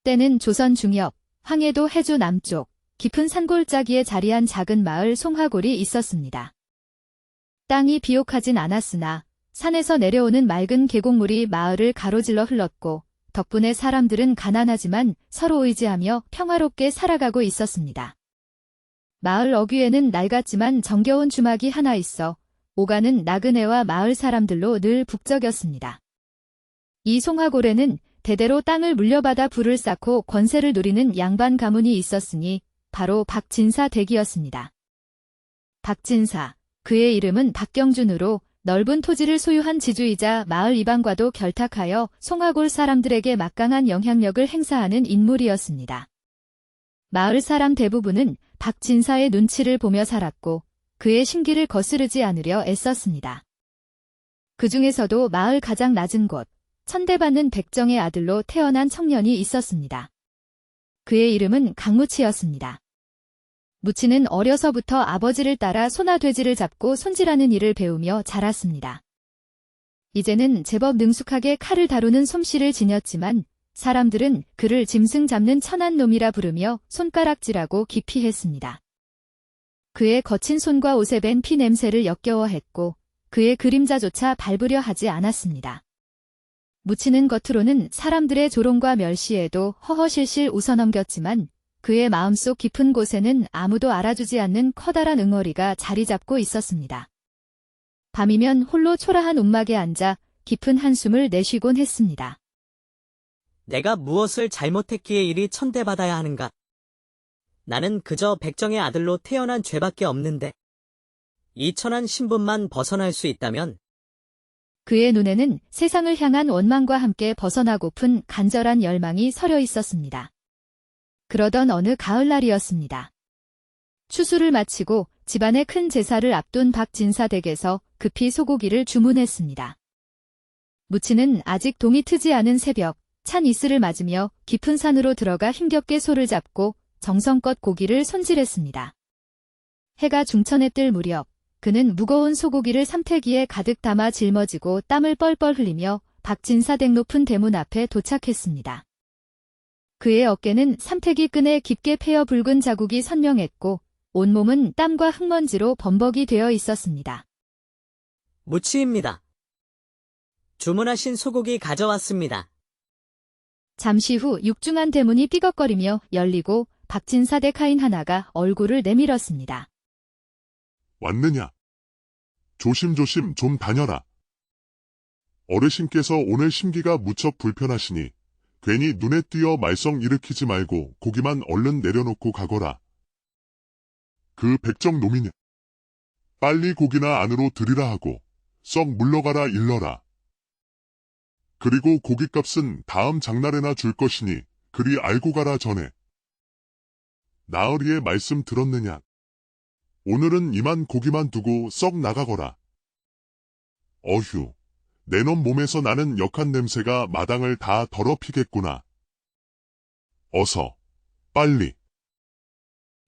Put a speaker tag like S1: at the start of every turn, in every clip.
S1: 때는 조선 중엽, 황해도 해주 남쪽, 깊은 산골짜기에 자리한 작은 마을 송화골이 있었습니다. 땅이 비옥하진 않았으나 산에서 내려오는 맑은 계곡물이 마을을 가로질러 흘렀고 덕분에 사람들은 가난하지만 서로 의지하며 평화롭게 살아가고 있었습니다. 마을 어귀에는 낡았지만 정겨운 주막이 하나 있어 오가는 나그네와 마을 사람들로 늘 북적였습니다. 이 송화골에는 대대로 땅을 물려받아 부를 쌓고 권세를 누리는 양반 가문이 있었으니 바로 박진사 댁이었습니다. 박진사, 그의 이름은 박경준으로 넓은 토지를 소유한 지주이자 마을 이방과도 결탁하여 송화골 사람들에게 막강한 영향력을 행사하는 인물이었습니다. 마을 사람 대부분은 박진사의 눈치를 보며 살았고 그의 심기를 거스르지 않으려 애썼습니다. 그 중에서도 마을 가장 낮은 곳, 천대받는 백정의 아들로 태어난 청년이 있었습니다. 그의 이름은 강무치였습니다. 무치는 어려서부터 아버지를 따라 소나돼지를 잡고 손질하는 일을 배우며 자랐습니다. 이제는 제법 능숙하게 칼을 다루는 솜씨를 지녔지만 사람들은 그를 짐승 잡는 천한 놈이라 부르며 손가락질하고 기피했습니다. 그의 거친 손과 옷에 밴 피 냄새를 역겨워했고 그의 그림자조차 밟으려 하지 않았습니다. 무치는 겉으로는 사람들의 조롱과 멸시에도 허허실실 웃어넘겼지만 그의 마음속 깊은 곳에는 아무도 알아주지 않는 커다란 응어리가 자리 잡고 있었습니다. 밤이면 홀로 초라한 움막에 앉아 깊은 한숨을 내쉬곤 했습니다.
S2: 내가 무엇을 잘못했기에 이리 천대받아야 하는가? 나는 그저 백정의 아들로 태어난 죄밖에 없는데 이 천한 신분만 벗어날 수 있다면
S1: 그의 눈에는 세상을 향한 원망과 함께 벗어나고픈 간절한 열망이 서려 있었습니다. 그러던 어느 가을날이었습니다. 추수를 마치고 집안의 큰 제사를 앞둔 박진사 댁에서 급히 소고기를 주문했습니다. 무치는 아직 동이 트지 않은 새벽, 찬 이슬을 맞으며 깊은 산으로 들어가 힘겹게 소를 잡고 정성껏 고기를 손질했습니다. 해가 중천에 뜰 무렵, 그는 무거운 소고기를 삼태기에 가득 담아 짊어지고 땀을 뻘뻘 흘리며 박진사 댁 높은 대문 앞에 도착했습니다. 그의 어깨는 삼태기 끈에 깊게 패여 붉은 자국이 선명했고 온몸은 땀과 흙먼지로 범벅이 되어 있었습니다.
S2: 무치입니다. 주문하신 소고기 가져왔습니다.
S1: 잠시 후 육중한 대문이 삐걱거리며 열리고 박진사 댁 하인 하나가 얼굴을 내밀었습니다.
S3: 왔느냐? 조심조심 좀 다녀라. 어르신께서 오늘 심기가 무척 불편하시니 괜히 눈에 띄어 말썽 일으키지 말고 고기만 얼른 내려놓고 가거라. 그 백정 놈이냐? 빨리 고기나 안으로 들이라 하고 썩 물러가라 일러라. 그리고 고깃값은 다음 장날에나 줄 것이니 그리 알고 가라 전에. 나으리의 말씀 들었느냐? 오늘은 이만 고기만 두고 썩 나가거라. 어휴, 내 놈 몸에서 나는 역한 냄새가 마당을 다 더럽히겠구나. 어서, 빨리.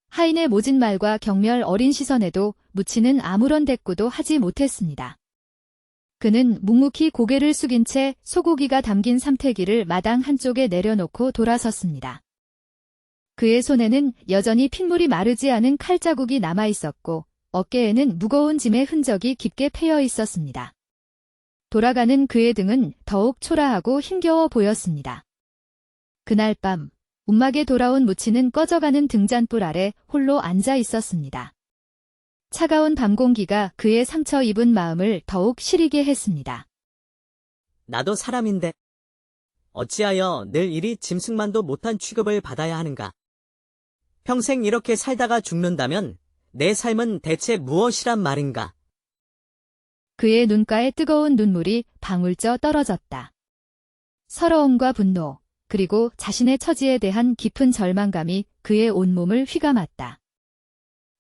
S1: 하인의 모진 말과 경멸 어린 시선에도 무치는 아무런 대꾸도 하지 못했습니다. 그는 묵묵히 고개를 숙인 채 소고기가 담긴 삼태기를 마당 한쪽에 내려놓고 돌아섰습니다. 그의 손에는 여전히 핏물이 마르지 않은 칼자국이 남아있었고 어깨에는 무거운 짐의 흔적이 깊게 패여 있었습니다. 돌아가는 그의 등은 더욱 초라하고 힘겨워 보였습니다. 그날 밤 움막에 돌아온 무치는 꺼져가는 등잔불 아래 홀로 앉아 있었습니다. 차가운 밤 공기가 그의 상처 입은 마음을 더욱 시리게 했습니다.
S2: 나도 사람인데 어찌하여 늘 이리 짐승만도 못한 취급을 받아야 하는가? 평생 이렇게 살다가 죽는다면 내 삶은 대체 무엇이란 말인가?
S1: 그의 눈가에 뜨거운 눈물이 방울쪄 떨어졌다. 서러움과 분노, 그리고 자신의 처지에 대한 깊은 절망감이 그의 온몸을 휘감았다.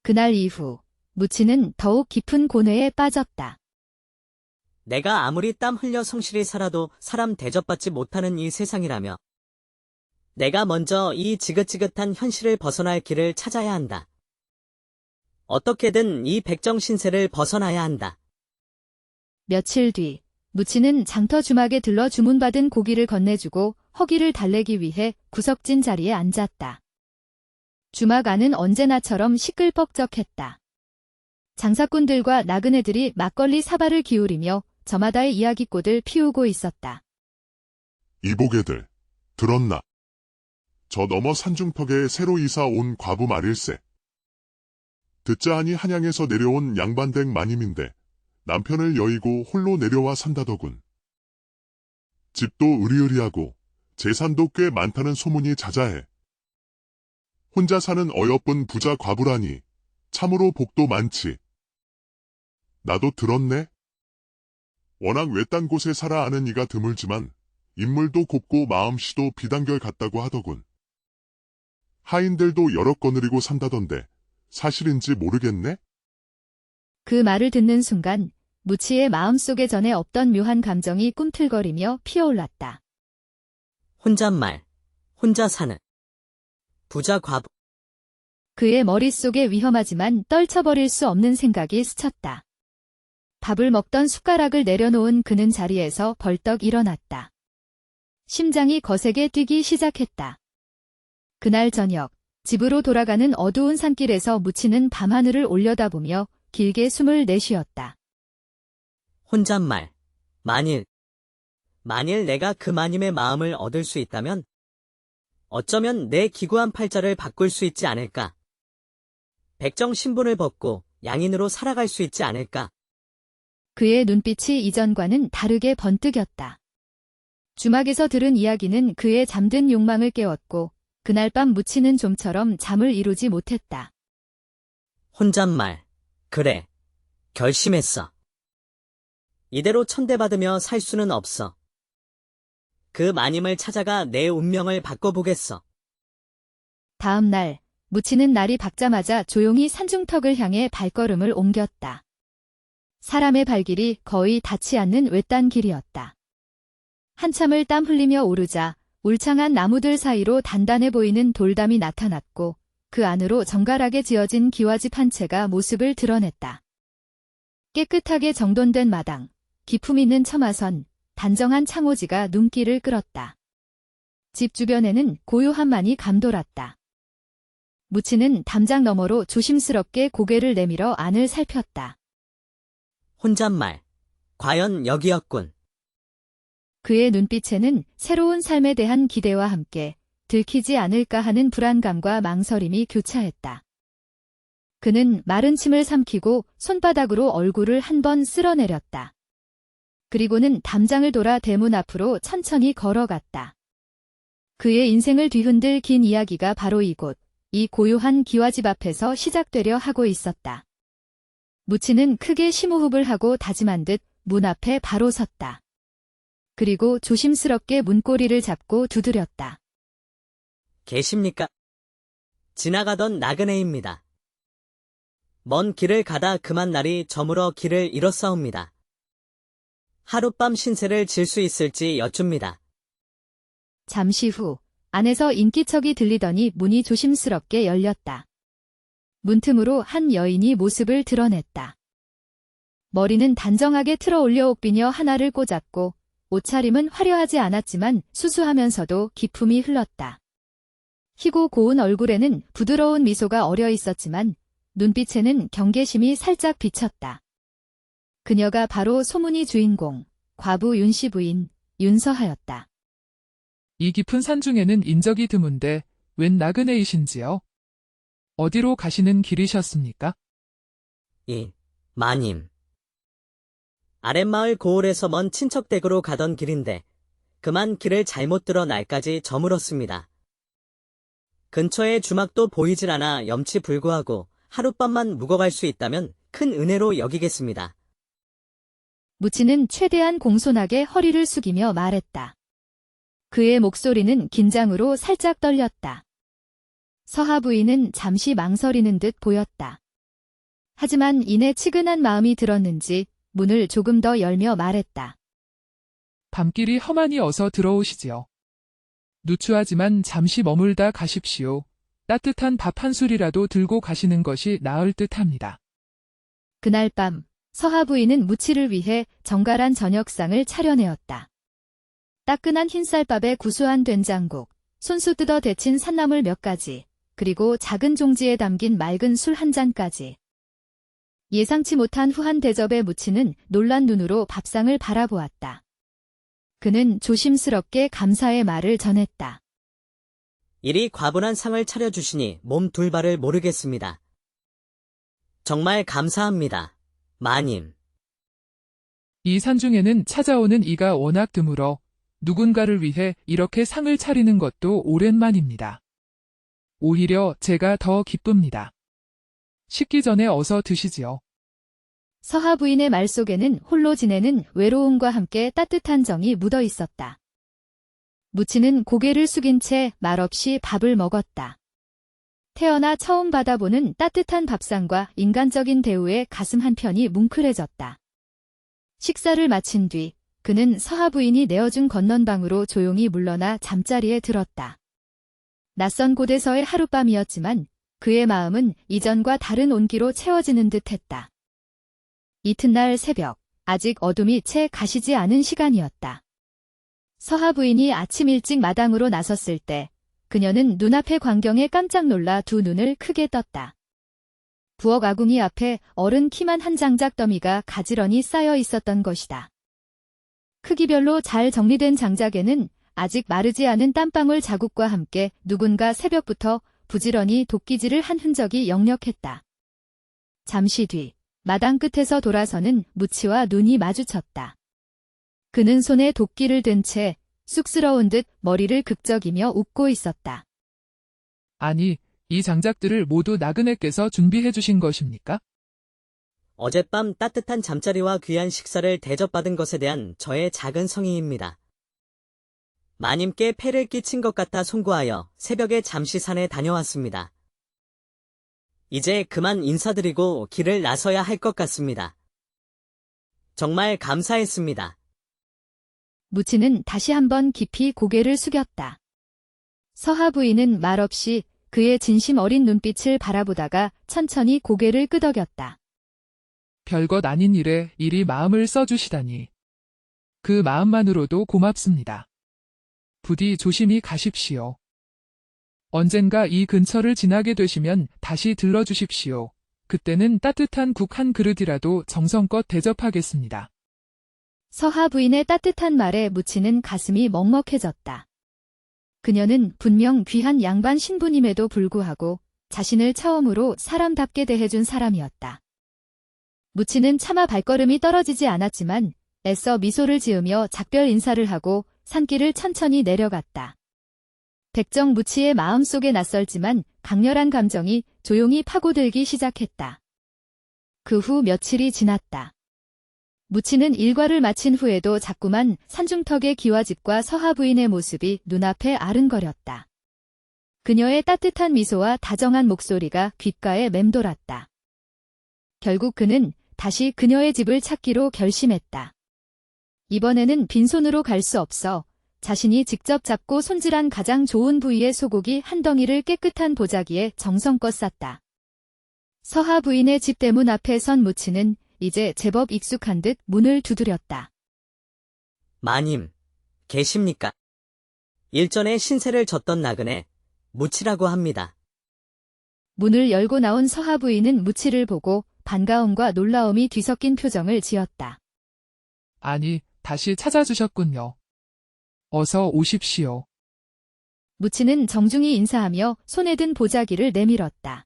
S1: 그날 이후 무치는 더욱 깊은 고뇌에 빠졌다.
S2: 내가 아무리 땀 흘려 성실히 살아도 사람 대접받지 못하는 이 세상이라며 내가 먼저 이 지긋지긋한 현실을 벗어날 길을 찾아야 한다. 어떻게든 이 백정 신세를 벗어나야 한다.
S1: 며칠 뒤 무치는 장터 주막에 들러 주문받은 고기를 건네주고 허기를 달래기 위해 구석진 자리에 앉았다. 주막 안은 언제나처럼 시끌벅적했다. 장사꾼들과 나그네들이 막걸리 사발을 기울이며 저마다의 이야기꽃을 피우고 있었다.
S3: 이보게들, 들었나? 저 너머 산중턱에 새로 이사 온 과부 말일세. 듣자 하니 한양에서 내려온 양반댁 마님인데 남편을 여의고 홀로 내려와 산다더군. 집도 으리으리하고 재산도 꽤 많다는 소문이 자자해. 혼자 사는 어여쁜 부자 과부라니 참으로 복도 많지. 나도 들었네. 워낙 외딴 곳에 살아 아는 이가 드물지만 인물도 곱고 마음씨도 비단결 같다고 하더군. 하인들도 여러 거느리고 산다던데 사실인지 모르겠네?
S1: 그 말을 듣는 순간 무치의 마음속에 전에 없던 묘한 감정이 꿈틀거리며 피어올랐다.
S2: 혼잣말, 혼자 사는 부자 과부.
S1: 그의 머릿속에 위험하지만 떨쳐버릴 수 없는 생각이 스쳤다. 밥을 먹던 숟가락을 내려놓은 그는 자리에서 벌떡 일어났다. 심장이 거세게 뛰기 시작했다. 그날 저녁, 집으로 돌아가는 어두운 산길에서 무치는 밤하늘을 올려다보며 길게 숨을 내쉬었다.
S2: 혼잣말, 만일 내가 그 마님의 마음을 얻을 수 있다면 어쩌면 내 기구한 팔자를 바꿀 수 있지 않을까. 백정 신분을 벗고 양인으로 살아갈 수 있지 않을까.
S1: 그의 눈빛이 이전과는 다르게 번뜩였다. 주막에서 들은 이야기는 그의 잠든 욕망을 깨웠고 그날 밤 무치는 좀처럼 잠을 이루지 못했다.
S2: 혼잣말, 그래, 결심했어. 이대로 천대받으며 살 수는 없어. 그 마님을 찾아가 내 운명을 바꿔보겠어.
S1: 다음 날, 무치는 날이 밝자마자 조용히 산중턱을 향해 발걸음을 옮겼다. 사람의 발길이 거의 닿지 않는 외딴 길이었다. 한참을 땀 흘리며 오르자 울창한 나무들 사이로 단단해 보이는 돌담이 나타났고 그 안으로 정갈하게 지어진 기와집 한 채가 모습을 드러냈다. 깨끗하게 정돈된 마당, 기품 있는 처마선, 단정한 창호지가 눈길을 끌었다. 집 주변에는 고요함만이 감돌았다. 무치는 담장 너머로 조심스럽게 고개를 내밀어 안을 살폈다.
S2: 혼잣말, 과연 여기였군.
S1: 그의 눈빛에는 새로운 삶에 대한 기대와 함께 들키지 않을까 하는 불안감과 망설임이 교차했다. 그는 마른 침을 삼키고 손바닥으로 얼굴을 한 번 쓸어내렸다. 그리고는 담장을 돌아 대문 앞으로 천천히 걸어갔다. 그의 인생을 뒤흔들 긴 이야기가 바로 이곳, 이 고요한 기와집 앞에서 시작되려 하고 있었다. 무치는 크게 심호흡을 하고 다짐한 듯 문 앞에 바로 섰다. 그리고 조심스럽게 문고리를 잡고 두드렸다.
S2: 계십니까? 지나가던 나그네입니다. 먼 길을 가다 그만 날이 저물어 길을 잃었사옵니다. 하룻밤 신세를 질 수 있을지 여쭙니다.
S1: 잠시 후 안에서 인기척이 들리더니 문이 조심스럽게 열렸다. 문틈으로 한 여인이 모습을 드러냈다. 머리는 단정하게 틀어 올려 옥비녀 하나를 꽂았고 옷차림은 화려하지 않았지만 수수하면서도 기품이 흘렀다. 희고 고운 얼굴에는 부드러운 미소가 어려 있었지만 눈빛에는 경계심이 살짝 비쳤다. 그녀가 바로 소문의 주인공, 과부 윤씨 부인 윤서하였다.
S4: 이 깊은 산중에는 인적이 드문데 웬 나그네이신지요? 어디로 가시는 길이셨습니까?
S2: 마님. 아랫마을 고을에서 먼 친척 댁으로 가던 길인데 그만 길을 잘못 들어 날까지 저물었습니다. 근처에 주막도 보이질 않아 염치불구하고 하룻밤만 묵어갈 수 있다면 큰 은혜로 여기겠습니다.
S1: 무치는 최대한 공손하게 허리를 숙이며 말했다. 그의 목소리는 긴장으로 살짝 떨렸다. 서하 부인은 잠시 망설이는 듯 보였다. 하지만 이내 치근한 마음이 들었는지 문을 조금 더 열며 말했다.
S4: 밤길이 험하니 어서 들어오시지요. 누추하지만 잠시 머물다 가십시오. 따뜻한 밥 한 술이라도 들고 가시는 것이 나을 듯합니다.
S1: 그날 밤 서하 부인은 무치를 위해 정갈한 저녁상을 차려내었다. 따끈한 흰쌀밥에 구수한 된장국, 손수 뜯어 데친 산나물 몇 가지, 그리고 작은 종지에 담긴 맑은 술 한 잔까지. 예상치 못한 후한 대접에 무치는 놀란 눈으로 밥상을 바라보았다. 그는 조심스럽게 감사의 말을 전했다.
S2: 이리 과분한 상을 차려주시니 몸 둘 바를 모르겠습니다. 정말 감사합니다. 마님.
S4: 이 산중에는 찾아오는 이가 워낙 드물어 누군가를 위해 이렇게 상을 차리는 것도 오랜만입니다. 오히려 제가 더 기쁩니다. 식기 전에 어서 드시지요.
S1: 서하 부인의 말 속에는 홀로 지내는 외로움과 함께 따뜻한 정이 묻어 있었다. 무치는 고개를 숙인 채 말없이 밥을 먹었다. 태어나 처음 받아보는 따뜻한 밥상과 인간적인 대우에 가슴 한편이 뭉클해졌다. 식사를 마친 뒤 그는 서하 부인이 내어준 건넌방으로 조용히 물러나 잠자리에 들었다. 낯선 곳에서의 하룻밤이었지만 그의 마음은 이전과 다른 온기로 채워지는 듯했다. 이튿날 새벽, 아직 어둠이 채 가시지 않은 시간이었다. 서하 부인이 아침 일찍 마당으로 나섰을 때 그녀는 눈앞의 광경에 깜짝 놀라 두 눈을 크게 떴다. 부엌 아궁이 앞에 어른 키만 한 장작 더미가 가지런히 쌓여 있었던 것이다. 크기별로 잘 정리된 장작에는 아직 마르지 않은 땀방울 자국과 함께 누군가 새벽부터 부지런히 도끼질을 한 흔적이 역력했다. 잠시 뒤 마당 끝에서 돌아서는 무치와 눈이 마주쳤다. 그는 손에 도끼를 든 채 쑥스러운 듯 머리를 극적이며 웃고 있었다.
S4: 아니, 이 장작들을 모두 나그네께서 준비해 주신 것입니까?
S2: 어젯밤 따뜻한 잠자리와 귀한 식사를 대접받은 것에 대한 저의 작은 성의입니다. 마님께 폐를 끼친 것 같아 송구하여 새벽에 잠시 산에 다녀왔습니다. 이제 그만 인사드리고 길을 나서야 할 것 같습니다. 정말 감사했습니다.
S1: 무치는 다시 한번 깊이 고개를 숙였다. 서하 부인은 말없이 그의 진심 어린 눈빛을 바라보다가 천천히 고개를 끄덕였다.
S4: 별것 아닌 일에 이리 마음을 써주시다니. 그 마음만으로도 고맙습니다. 부디 조심히 가십시오. 언젠가 이 근처를 지나게 되시면 다시 들러주십시오. 그때는 따뜻한 국 한 그릇이라도 정성껏 대접하겠습니다.
S1: 서하 부인의 따뜻한 말에 무치는 가슴이 먹먹해졌다. 그녀는 분명 귀한 양반 신부님에도 불구하고 자신을 처음으로 사람답게 대해준 사람이었다. 무치는 차마 발걸음이 떨어지지 않았지만 애써 미소를 지으며 작별 인사를 하고 산길을 천천히 내려갔다. 백정 무치의 마음속에 낯설지만 강렬한 감정이 조용히 파고들기 시작했다. 그 후 며칠이 지났다. 무치는 일과를 마친 후에도 자꾸만 산중턱의 기와집과 서하 부인의 모습이 눈앞에 아른거렸다. 그녀의 따뜻한 미소와 다정한 목소리가 귓가에 맴돌았다. 결국 그는 다시 그녀의 집을 찾기로 결심했다. 이번에는 빈손으로 갈 수 없어 자신이 직접 잡고 손질한 가장 좋은 부위의 소고기 한 덩이를 깨끗한 보자기에 정성껏 쌌다. 서하 부인의 집 대문 앞에 선 무치는 이제 제법 익숙한 듯 문을 두드렸다.
S2: 마님, 계십니까? 일전에 신세를 졌던 나그네, 무치라고 합니다.
S1: 문을 열고 나온 서하 부인은 무치를 보고 반가움과 놀라움이 뒤섞인 표정을 지었다.
S4: 아니, 다시 찾아주셨군요. 어서 오십시오.
S1: 무치는 정중히 인사하며 손에 든 보자기를 내밀었다.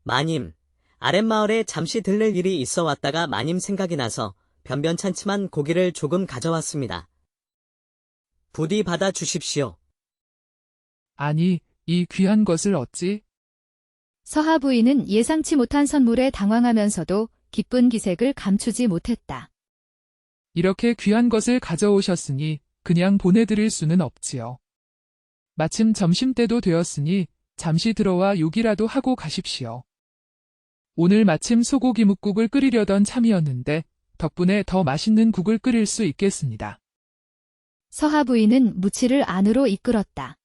S2: 마님, 아랫마을에 잠시 들를 일이 있어 왔다가 마님 생각이 나서 변변찮지만 고기를 조금 가져왔습니다. 부디 받아 주십시오.
S4: 아니, 이 귀한 것을 어찌?
S1: 서하 부인은 예상치 못한 선물에 당황하면서도 기쁜 기색을 감추지 못했다.
S4: 이렇게 귀한 것을 가져오셨으니 그냥 보내드릴 수는 없지요. 마침 점심때도 되었으니 잠시 들어와 욕이라도 하고 가십시오. 오늘 마침 소고기 묵국을 끓이려던 참이었는데 덕분에 더 맛있는 국을 끓일 수 있겠습니다.
S1: 서하 부인은 무치를 안으로 이끌었다.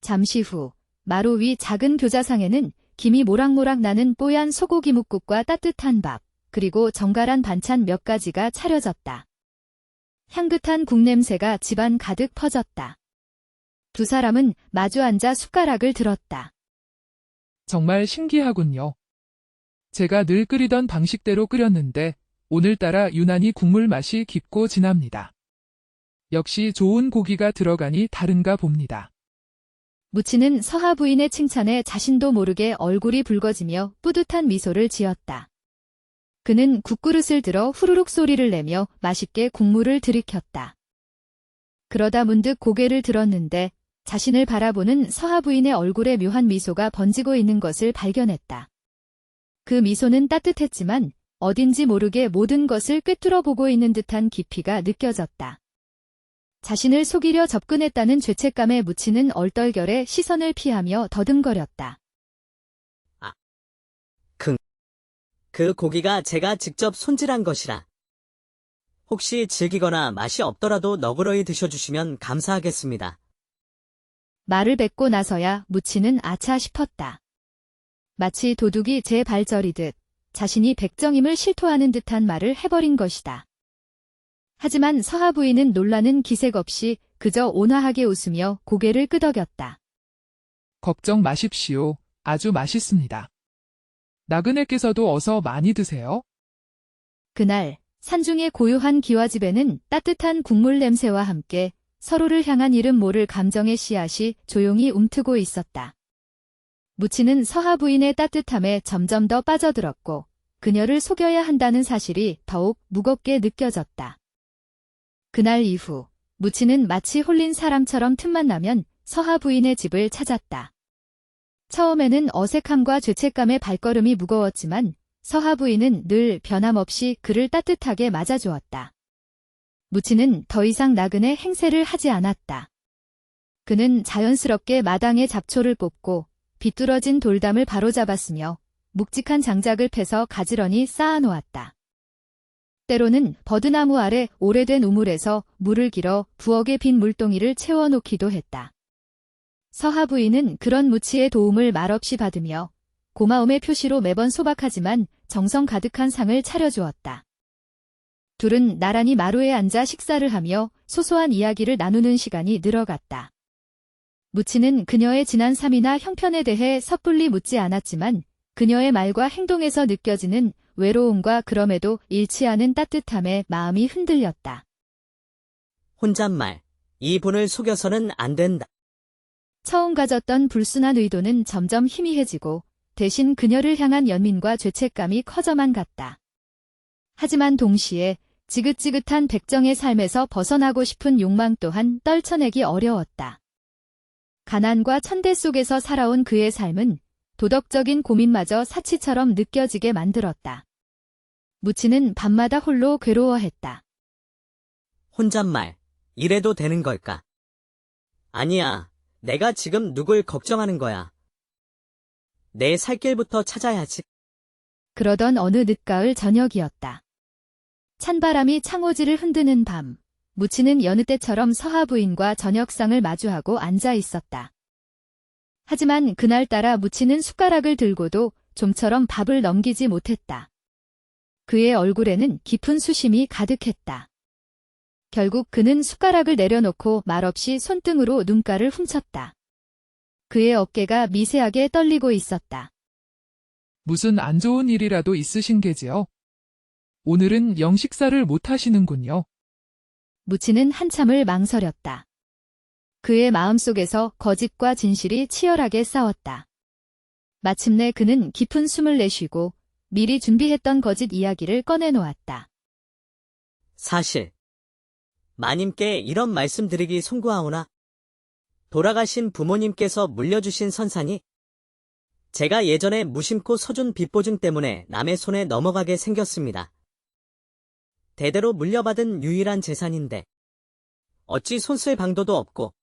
S1: 잠시 후 마루 위 작은 교자상에는 김이 모락모락 나는 뽀얀 소고기 묵국과 따뜻한 밥, 그리고 정갈한 반찬 몇 가지가 차려졌다. 향긋한 국 냄새가 집안 가득 퍼졌다. 두 사람은 마주 앉아 숟가락을 들었다.
S4: 정말 신기하군요. 제가 늘 끓이던 방식대로 끓였는데 오늘따라 유난히 국물 맛이 깊고 진합니다. 역시 좋은 고기가 들어가니 다른가 봅니다.
S1: 무치는 서하 부인의 칭찬에 자신도 모르게 얼굴이 붉어지며 뿌듯한 미소를 지었다. 그는 국그릇을 들어 후루룩 소리를 내며 맛있게 국물을 들이켰다. 그러다 문득 고개를 들었는데 자신을 바라보는 서하 부인의 얼굴에 묘한 미소가 번지고 있는 것을 발견했다. 그 미소는 따뜻했지만 어딘지 모르게 모든 것을 꿰뚫어 보고 있는 듯한 깊이가 느껴졌다. 자신을 속이려 접근했다는 죄책감에 무치는 얼떨결에 시선을 피하며 더듬거렸다.
S2: 그 고기가 제가 직접 손질한 것이라. 혹시 질기거나 맛이 없더라도 너그러이 드셔주시면 감사하겠습니다.
S1: 말을 뱉고 나서야 무치는 아차 싶었다. 마치 도둑이 제 발저리듯 자신이 백정임을 실토하는 듯한 말을 해버린 것이다. 하지만 서하 부인은 놀라는 기색 없이 그저 온화하게 웃으며 고개를 끄덕였다.
S4: 걱정 마십시오. 아주 맛있습니다. 나그네께서도 어서 많이 드세요.
S1: 그날 산중의 고요한 기와집에는 따뜻한 국물 냄새와 함께 서로를 향한 이름 모를 감정의 씨앗이 조용히 움트고 있었다. 무치는 서하 부인의 따뜻함에 점점 더 빠져들었고 그녀를 속여야 한다는 사실이 더욱 무겁게 느껴졌다. 그날 이후 무치는 마치 홀린 사람처럼 틈만 나면 서하 부인의 집을 찾았다. 처음에는 어색함과 죄책감의 발걸음이 무거웠지만 서하 부인은 늘 변함없이 그를 따뜻하게 맞아주었다. 무치는 더 이상 나그네 행세를 하지 않았다. 그는 자연스럽게 마당에 잡초를 뽑고 비뚤어진 돌담을 바로잡았으며 묵직한 장작을 패서 가지런히 쌓아놓았다. 때로는 버드나무 아래 오래된 우물에서 물을 길어 부엌에 빈 물동이를 채워놓기도 했다. 서하 부인은 그런 무치의 도움을 말없이 받으며 고마움의 표시로 매번 소박하지만 정성 가득한 상을 차려주었다. 둘은 나란히 마루에 앉아 식사를 하며 소소한 이야기를 나누는 시간이 늘어갔다. 무치는 그녀의 지난 삶이나 형편에 대해 섣불리 묻지 않았지만 그녀의 말과 행동에서 느껴지는 외로움과 그럼에도 잃지 않은 따뜻함에 마음이 흔들렸다.
S2: 혼잣말. 이 분을 속여서는 안 된다.
S1: 처음 가졌던 불순한 의도는 점점 희미해지고 대신 그녀를 향한 연민과 죄책감이 커져만 갔다. 하지만 동시에 지긋지긋한 백정의 삶에서 벗어나고 싶은 욕망 또한 떨쳐내기 어려웠다. 가난과 천대 속에서 살아온 그의 삶은 도덕적인 고민마저 사치처럼 느껴지게 만들었다. 무치는 밤마다 홀로 괴로워했다.
S2: 혼잣말. 이래도 되는 걸까? 아니야. 내가 지금 누굴 걱정하는 거야. 내 살 길부터 찾아야지.
S1: 그러던 어느 늦가을 저녁이었다. 찬바람이 창호지를 흔드는 밤, 무치는 여느 때처럼 서하 부인과 저녁상을 마주하고 앉아 있었다. 하지만 그날따라 무치는 숟가락을 들고도 좀처럼 밥을 넘기지 못했다. 그의 얼굴에는 깊은 수심이 가득했다. 결국 그는 숟가락을 내려놓고 말없이 손등으로 눈가를 훔쳤다. 그의 어깨가 미세하게 떨리고 있었다.
S4: 무슨 안 좋은 일이라도 있으신 게지요? 오늘은 영식사를 못 하시는군요.
S1: 무치는 한참을 망설였다. 그의 마음속에서 거짓과 진실이 치열하게 싸웠다. 마침내 그는 깊은 숨을 내쉬고 미리 준비했던 거짓 이야기를 꺼내놓았다.
S2: 사실 마님께 이런 말씀드리기 송구하오나 돌아가신 부모님께서 물려주신 선산이 제가 예전에 무심코 서준 빚보증 때문에 남의 손에 넘어가게 생겼습니다. 대대로 물려받은 유일한 재산인데 어찌 손쓸 방도도 없고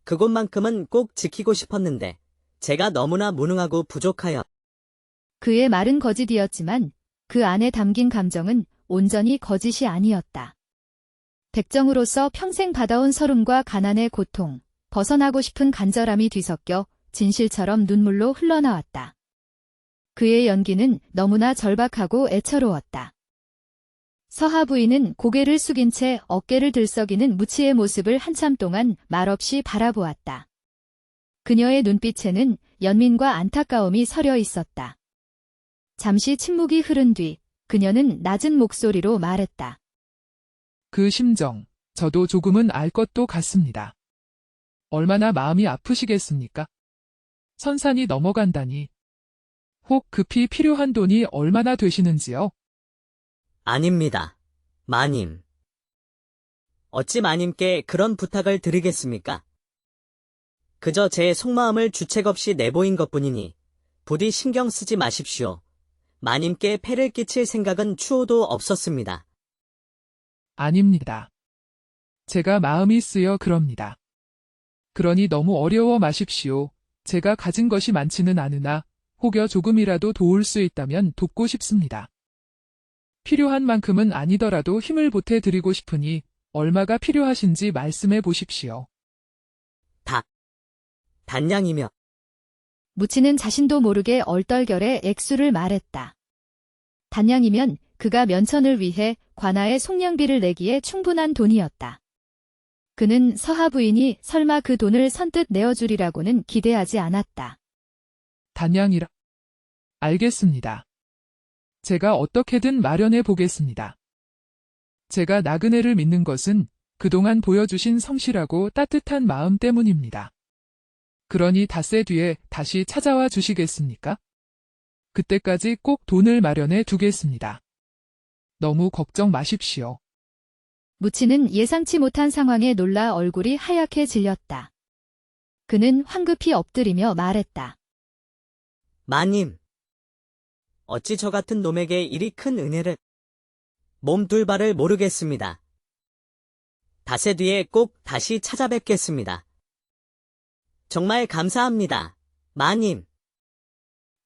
S2: 그곳만큼은 꼭 지키고 싶었는데 제가 너무나 무능하고 부족하여.
S1: 그의 말은 거짓이었지만 그 안에 담긴 감정은 온전히 거짓이 아니었다. 백정으로서 평생 받아온 서름과 가난의 고통, 벗어나고 싶은 간절함이 뒤섞여 진실처럼 눈물로 흘러나왔다. 그의 연기는 너무나 절박하고 애처로웠다. 서하 부인은 고개를 숙인 채 어깨를 들썩이는 무치의 모습을 한참 동안 말없이 바라보았다. 그녀의 눈빛에는 연민과 안타까움이 서려 있었다. 잠시 침묵이 흐른 뒤 그녀는 낮은 목소리로 말했다.
S4: 그 심정, 저도 조금은 알 것도 같습니다. 얼마나 마음이 아프시겠습니까? 선산이 넘어간다니. 혹 급히 필요한 돈이 얼마나 되시는지요?
S2: 아닙니다. 마님. 어찌 마님께 그런 부탁을 드리겠습니까? 그저 제 속마음을 주책 없이 내보인 것뿐이니 부디 신경 쓰지 마십시오. 마님께 폐를 끼칠 생각은 추호도 없었습니다.
S4: 아닙니다. 제가 마음이 쓰여 그럽니다. 그러니 너무 어려워 마십시오. 제가 가진 것이 많지는 않으나 혹여 조금이라도 도울 수 있다면 돕고 싶습니다. 필요한 만큼은 아니더라도 힘을 보태 드리고 싶으니 얼마가 필요하신지 말씀해 보십시오.
S2: 단량이며
S1: 무치는 자신도 모르게 얼떨결에 액수를 말했다. 단량이면 그가 면천을 위해 관아에 속량비를 내기에 충분한 돈이었다. 그는 서하 부인이 설마 그 돈을 선뜻 내어주리라고는 기대하지 않았다.
S4: 단양이라. 알겠습니다. 제가 어떻게든 마련해 보겠습니다. 제가 나그네를 믿는 것은 그동안 보여주신 성실하고 따뜻한 마음 때문입니다. 그러니 닷새 뒤에 다시 찾아와 주시겠습니까? 그때까지 꼭 돈을 마련해 두겠습니다. 너무 걱정 마십시오.
S1: 무치는 예상치 못한 상황에 놀라 얼굴이 하얗게 질렸다. 그는 황급히 엎드리며 말했다.
S2: 마님. 어찌 저 같은 놈에게 이리 큰 은혜를. 몸 둘 바를 모르겠습니다. 닷새 뒤에 꼭 다시 찾아뵙겠습니다. 정말 감사합니다. 마님.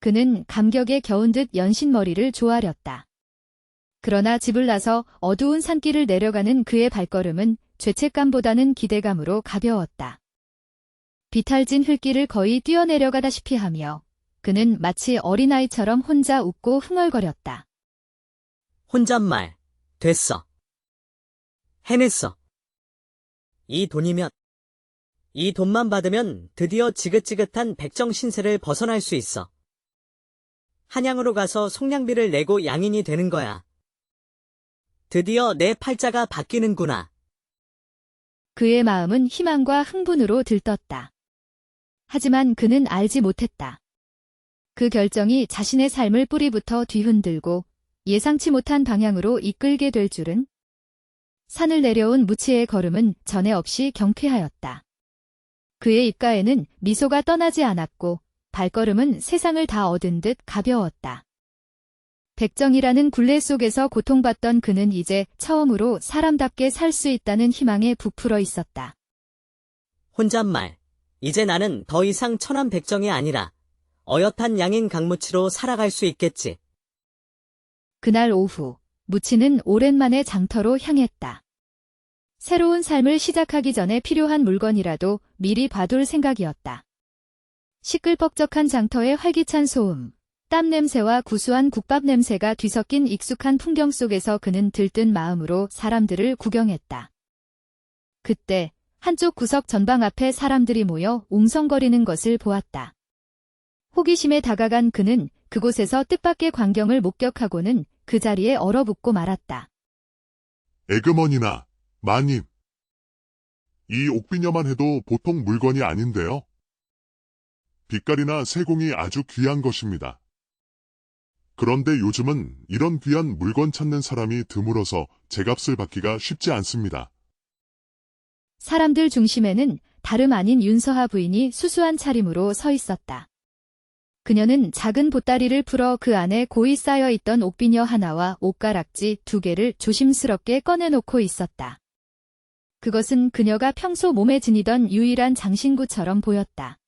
S1: 그는 감격에 겨운 듯 연신머리를 조아렸다. 그러나 집을 나서 어두운 산길을 내려가는 그의 발걸음은 죄책감보다는 기대감으로 가벼웠다. 비탈진 흙길을 거의 뛰어내려가다시피 하며 그는 마치 어린아이처럼 혼자 웃고 흥얼거렸다.
S2: 혼잣말. 됐어. 해냈어. 이 돈이면, 이 돈만 받으면 드디어 지긋지긋한 백정 신세를 벗어날 수 있어. 한양으로 가서 속량비를 내고 양인이 되는 거야. 드디어 내 팔자가 바뀌는구나.
S1: 그의 마음은 희망과 흥분으로 들떴다. 하지만 그는 알지 못했다. 그 결정이 자신의 삶을 뿌리부터 뒤흔들고 예상치 못한 방향으로 이끌게 될 줄은. 산을 내려온 무치의 걸음은 전에 없이 경쾌하였다. 그의 입가에는 미소가 떠나지 않았고 발걸음은 세상을 다 얻은 듯 가벼웠다. 백정이라는 굴레 속에서 고통받던 그는 이제 처음으로 사람답게 살 수 있다는 희망에 부풀어 있었다.
S2: 혼잣말. 이제 나는 더 이상 천한 백정이 아니라 어엿한 양인 강무치로 살아갈 수 있겠지.
S1: 그날 오후 무치는 오랜만에 장터로 향했다. 새로운 삶을 시작하기 전에 필요한 물건이라도 미리 봐둘 생각이었다. 시끌벅적한 장터의 활기찬 소음, 땀 냄새와 구수한 국밥 냄새가 뒤섞인 익숙한 풍경 속에서 그는 들뜬 마음으로 사람들을 구경했다. 그때 한쪽 구석 전방 앞에 사람들이 모여 웅성거리는 것을 보았다. 호기심에 다가간 그는 그곳에서 뜻밖의 광경을 목격하고는 그 자리에 얼어붙고 말았다.
S3: 에그머니나 마님. 이 옥비녀만 해도 보통 물건이 아닌데요. 빛깔이나 세공이 아주 귀한 것입니다. 그런데 요즘은 이런 귀한 물건 찾는 사람이 드물어서 제값을 받기가 쉽지 않습니다.
S1: 사람들 중심에는 다름 아닌 윤서하 부인이 수수한 차림으로 서 있었다. 그녀는 작은 보따리를 풀어 그 안에 고이 쌓여 있던 옥비녀 하나와 옷가락지 2개를 조심스럽게 꺼내놓고 있었다. 그것은 그녀가 평소 몸에 지니던 유일한 장신구처럼 보였다.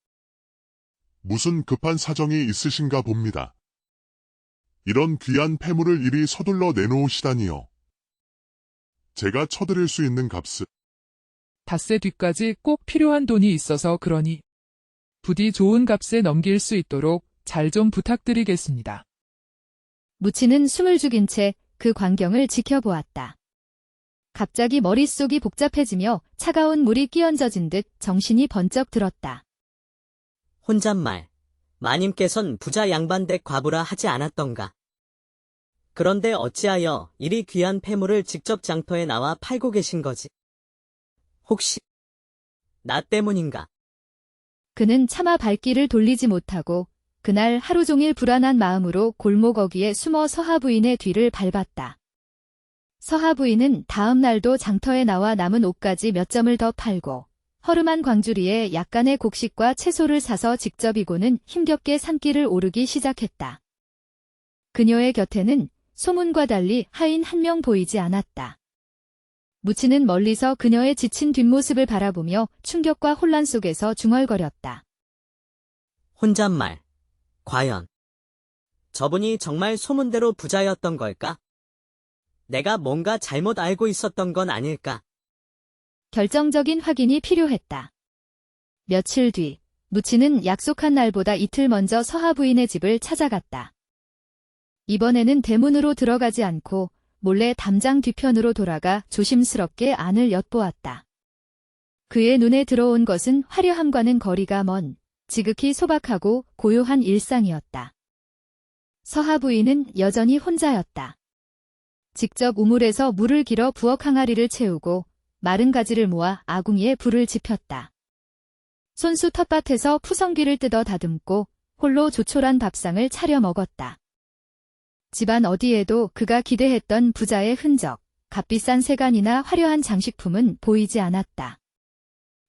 S3: 무슨 급한 사정이 있으신가 봅니다. 이런 귀한 폐물을 이리 서둘러 내놓으시다니요. 제가 쳐드릴 수 있는 값은
S4: 닷새 뒤까지 꼭 필요한 돈이 있어서 그러니 부디 좋은 값에 넘길 수 있도록 잘 좀 부탁드리겠습니다.
S1: 무치는 숨을 죽인 채 그 광경을 지켜보았다. 갑자기 머릿속이 복잡해지며 차가운 물이 끼얹어진 듯 정신이 번쩍 들었다.
S2: 혼잣말. 마님께선 부자 양반댁 과부라 하지 않았던가. 그런데 어찌하여 이리 귀한 폐물을 직접 장터에 나와 팔고 계신 거지? 혹시 나 때문인가?
S1: 그는 차마 발길을 돌리지 못하고 그날 하루 종일 불안한 마음으로 골목 어귀에 숨어 서하 부인의 뒤를 밟았다. 서하 부인은 다음 날도 장터에 나와 남은 옷까지 몇 점을 더 팔고 허름한 광주리에 약간의 곡식과 채소를 사서 직접 이고는 힘겹게 산길을 오르기 시작했다. 그녀의 곁에는 소문과 달리 하인 한 명 보이지 않았다. 무치는 멀리서 그녀의 지친 뒷모습을 바라보며 충격과 혼란 속에서 중얼거렸다.
S2: 혼잣말. 과연 저분이 정말 소문대로 부자였던 걸까? 내가 뭔가 잘못 알고 있었던 건 아닐까?
S1: 결정적인 확인이 필요했다. 며칠 뒤, 무치는 약속한 날보다 이틀 먼저 서하 부인의 집을 찾아갔다. 이번에는 대문으로 들어가지 않고 몰래 담장 뒤편으로 돌아가 조심스럽게 안을 엿보았다. 그의 눈에 들어온 것은 화려함과는 거리가 먼 지극히 소박하고 고요한 일상이었다. 서하 부인은 여전히 혼자였다. 직접 우물에서 물을 길어 부엌 항아리를 채우고 마른 가지를 모아 아궁이에 불을 지폈다. 손수 텃밭에서 푸성귀를 뜯어 다듬고 홀로 조촐한 밥상을 차려 먹었다. 집안 어디에도 그가 기대했던 부자의 흔적, 값비싼 세간이나 화려한 장식품은 보이지 않았다.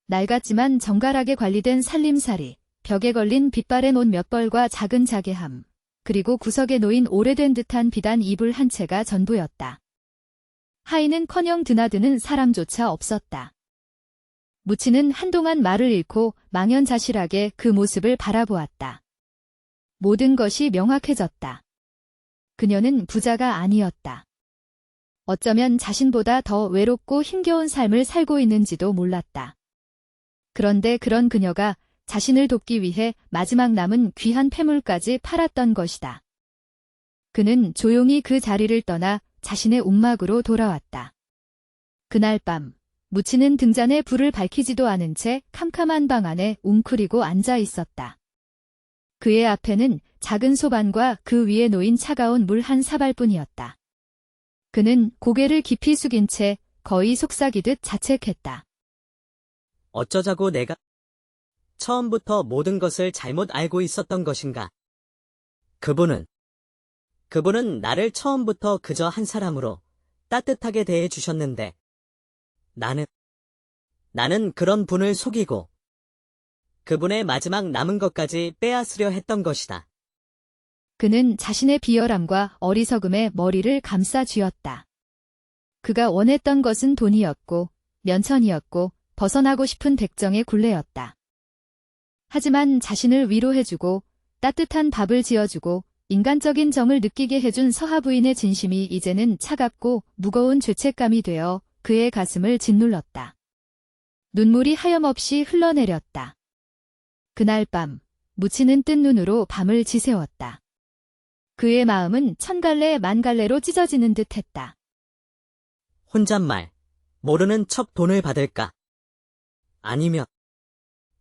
S1: 낡았지만 정갈하게 관리된 살림살이, 벽에 걸린 빛바랜 옷 몇 벌과 작은 자개함, 그리고 구석에 놓인 오래된 듯한 비단 이불 한 채가 전부였다. 하인은커녕 드나드는 사람조차 없었다. 무치는 한동안 말을 잃고 망연자실하게 그 모습을 바라보았다. 모든 것이 명확해졌다. 그녀는 부자가 아니었다. 어쩌면 자신보다 더 외롭고 힘겨운 삶을 살고 있는지도 몰랐다. 그런데 그런 그녀가 자신을 돕기 위해 마지막 남은 귀한 폐물까지 팔았던 것이다. 그는 조용히 그 자리를 떠나 자신의 움막으로 돌아왔다. 그날 밤, 무치는 등잔에 불을 밝히지도 않은 채 캄캄한 방 안에 웅크리고 앉아 있었다. 그의 앞에는 작은 소반과 그 위에 놓인 차가운 물 한 사발뿐이었다. 그는 고개를 깊이 숙인 채 거의 속삭이듯 자책했다.
S2: 어쩌자고 내가 처음부터 모든 것을 잘못 알고 있었던 것인가? 그분은 나를 처음부터 그저 한 사람으로 따뜻하게 대해 주셨는데 나는 그런 분을 속이고 그분의 마지막 남은 것까지 빼앗으려 했던 것이다.
S1: 그는 자신의 비열함과 어리석음에 머리를 감싸 쥐었다. 그가 원했던 것은 돈이었고 면천이었고 벗어나고 싶은 백정의 굴레였다. 하지만 자신을 위로해주고 따뜻한 밥을 지어주고 인간적인 정을 느끼게 해준 서하 부인의 진심이 이제는 차갑고 무거운 죄책감이 되어 그의 가슴을 짓눌렀다. 눈물이 하염없이 흘러내렸다. 그날 밤, 무치는 뜬 눈으로 밤을 지새웠다. 그의 마음은 천갈래 만갈래로 찢어지는 듯했다.
S2: 혼잣말. 모르는 척 돈을 받을까? 아니면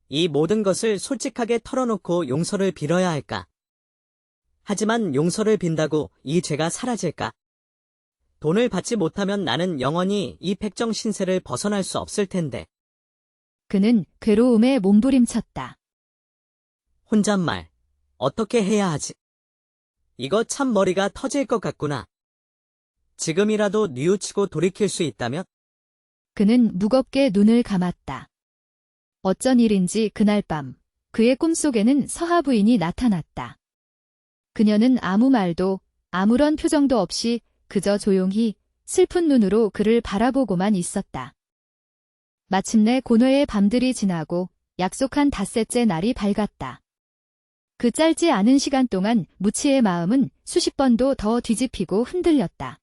S2: 이 모든 것을 솔직하게 털어놓고 용서를 빌어야 할까? 하지만 용서를 빈다고 이 죄가 사라질까? 돈을 받지 못하면 나는 영원히 이 백정 신세를 벗어날 수 없을 텐데.
S1: 그는 괴로움에 몸부림쳤다.
S2: 혼잣말. 어떻게 해야 하지? 이거 참 머리가 터질 것 같구나. 지금이라도 뉘우치고 돌이킬 수 있다면?
S1: 그는 무겁게 눈을 감았다. 어쩐 일인지 그날 밤 그의 꿈속에는 서하 부인이 나타났다. 그녀는 아무 말도 아무런 표정도 없이 그저 조용히 슬픈 눈으로 그를 바라보고만 있었다. 마침내 고뇌의 밤들이 지나고 약속한 닷새째 날이 밝았다. 그 짧지 않은 시간 동안 무치의 마음은 수십 번도 더 뒤집히고 흔들렸다.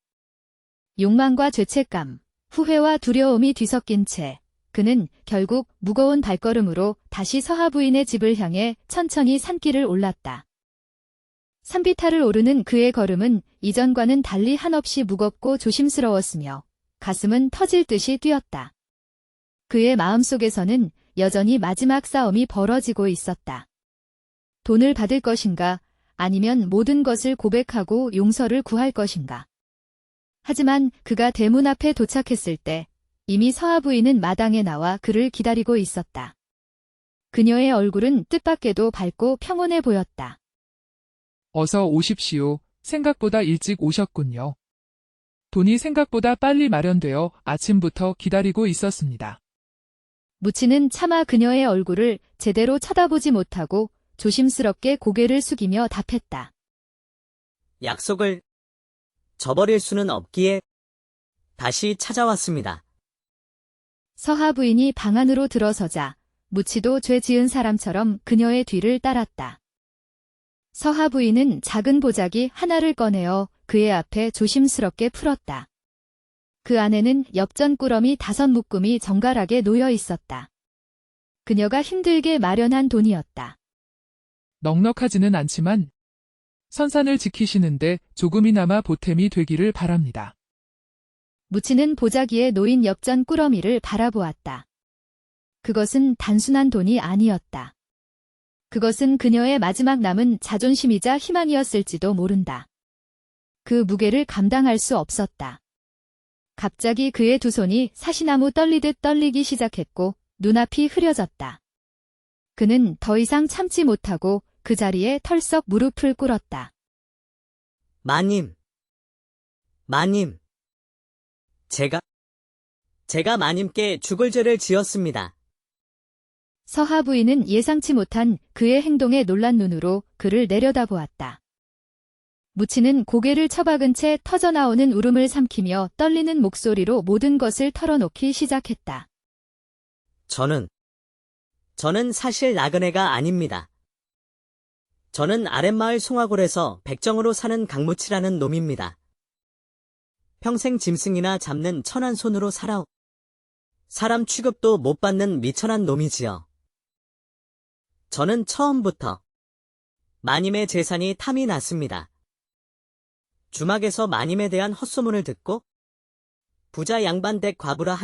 S1: 욕망과 죄책감, 후회와 두려움이 뒤섞인 채 그는 결국 무거운 발걸음으로 다시 서하 부인의 집을 향해 천천히 산길을 올랐다. 산비탈을 오르는 그의 걸음은 이전과는 달리 한없이 무겁고 조심스러웠으며 가슴은 터질 듯이 뛰었다. 그의 마음속에서는 여전히 마지막 싸움이 벌어지고 있었다. 돈을 받을 것인가, 아니면 모든 것을 고백하고 용서를 구할 것인가. 하지만 그가 대문 앞에 도착했을 때 이미 서하 부인은 마당에 나와 그를 기다리고 있었다. 그녀의 얼굴은 뜻밖에도 밝고 평온해 보였다.
S4: 어서 오십시오. 생각보다 일찍 오셨군요. 돈이 생각보다 빨리 마련되어 아침부터 기다리고 있었습니다.
S1: 무치는 차마 그녀의 얼굴을 제대로 쳐다보지 못하고 조심스럽게 고개를 숙이며 답했다.
S2: 약속을 저버릴 수는 없기에 다시 찾아왔습니다.
S1: 서하 부인이 방 안으로 들어서자 무치도 죄 지은 사람처럼 그녀의 뒤를 따랐다. 서하 부인은 작은 보자기 하나를 꺼내어 그의 앞에 조심스럽게 풀었다. 그 안에는 엽전 꾸러미 5묶음이 정갈하게 놓여 있었다. 그녀가 힘들게 마련한 돈이었다.
S4: 넉넉하지는 않지만 선산을 지키시는데 조금이나마 보탬이 되기를 바랍니다.
S1: 무치는 보자기에 놓인 엽전 꾸러미를 바라보았다. 그것은 단순한 돈이 아니었다. 그것은 그녀의 마지막 남은 자존심이자 희망이었을지도 모른다. 그 무게를 감당할 수 없었다. 갑자기 그의 두 손이 사시나무 떨리듯 떨리기 시작했고 눈앞이 흐려졌다. 그는 더 이상 참지 못하고 그 자리에 털썩 무릎을 꿇었다.
S2: 마님. 제가 마님께 죽을 죄를 지었습니다.
S1: 서하 부인은 예상치 못한 그의 행동에 놀란 눈으로 그를 내려다보았다. 무치는 고개를 처박은 채 터져나오는 울음을 삼키며 떨리는 목소리로 모든 것을 털어놓기 시작했다.
S2: 저는 사실 나그네가 아닙니다. 저는 아랫마을 송화골에서 백정으로 사는 강무치라는 놈입니다. 평생 짐승이나 잡는 천한 손으로 살아오. 사람 취급도 못 받는 미천한 놈이지요. 저는 처음부터 마님의 재산이 탐이 났습니다. 주막에서 마님에 대한 헛소문을 듣고 부자 양반 댁 과부라 하여